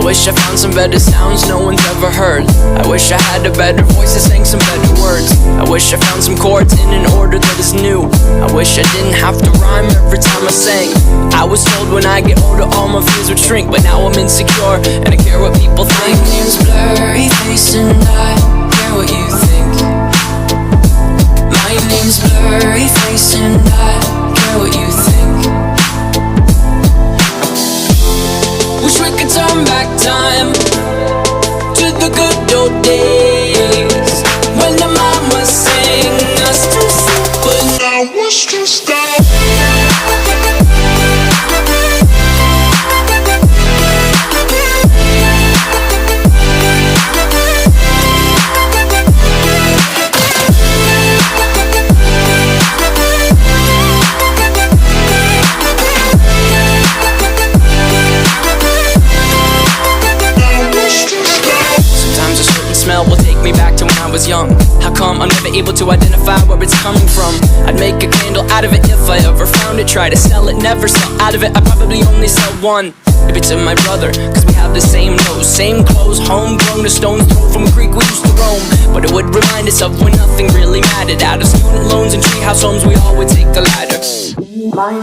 wish I found some better sounds no one's ever heard. I wish I had a better voice that sang some better words. I wish I found some chords in an order that is new. I wish I didn't have to rhyme every time I sang. I was told when I get older all my fears would shrink, but now I'm insecure and I care what people think. My name's blurry face and I care what you think. My name's blurry face and I care what you think. Wish we could turn back time to the good old days when the mama sang us to sleep, but now we're stressed out. Will take me back to when I was young. How come I'm never able to identify where it's coming from? I'd make a candle out of it if I ever found it. Try to sell it, never sell out of it. I probably only sell one. Maybe to my brother, cause we have the same nose, same clothes, homegrown, a stone's throw from a creek we used to roam. But it would remind us of when nothing really mattered. Out of student loans and treehouse homes, we all would take the ladder.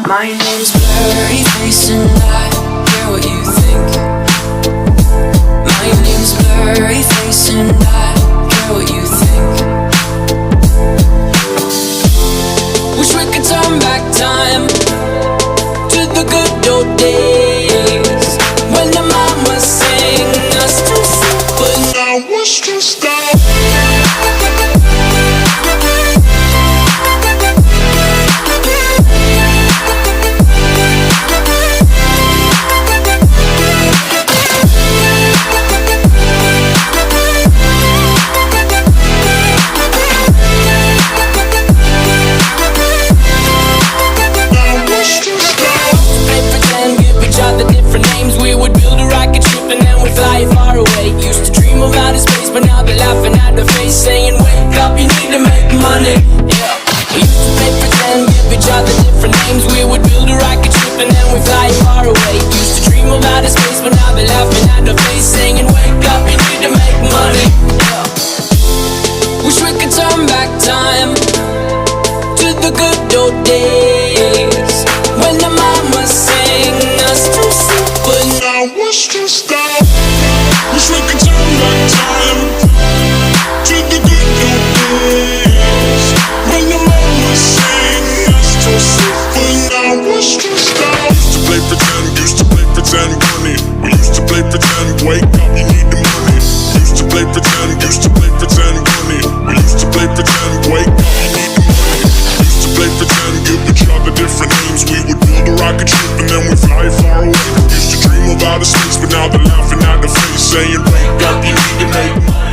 My name's blurry face and I care what you think. My name's blurry face and I care what you think. Wish we could turn back time to the good old days when the mama sang us to sleep, but now we're stressed out. But now they're laughing at the face, saying, wake up, you need to make money. Yeah. We used to play pretend, give each other different names. We would build a rocket ship and then we fly far away. Used to dream of outer space, but now they're laughing at the face, saying, wake up, you need to make money. Yeah. Wish we could turn back time to the good old days when the mama sang us to sleep, but now we're stressed out. Wish we could turn back time to the good old days when the mama sang us to sleep, but now we're stressed out. Used to play pretend, bunny. We used to play pretend, wake up, you need the money. Used to play pretend, bunny. We used to play pretend, wake up, you need the money. Used to play pretend, give each other different names. We would build a rocket ship and then we fly far away. Used to dream of outer space, but now they're laughing at the face, saying, wake up, you need to make money.